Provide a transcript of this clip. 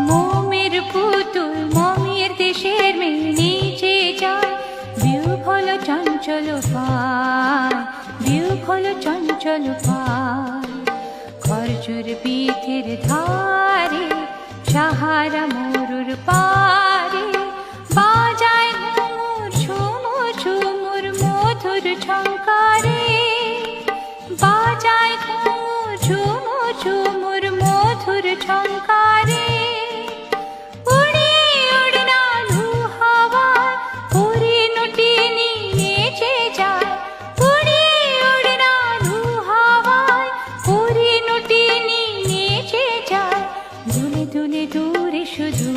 মোমের পুতুল মমের দেশের মেয়ে নিচে যায়, বিহ্বল চঞ্চল পায়, বিহ্বল চঞ্চল পায়। খরচুর পীঠের ধারে সাহারা মরুর পারে, বাজায় ঘুমুর ঝুমুর ঝুমুর মধুর ঝঙ্কারে, বাজায় ঘুমুর ঝুমুর ঝুমুর মধুর ঝঙ্কারে। দুলে দুলে দূরে শুধু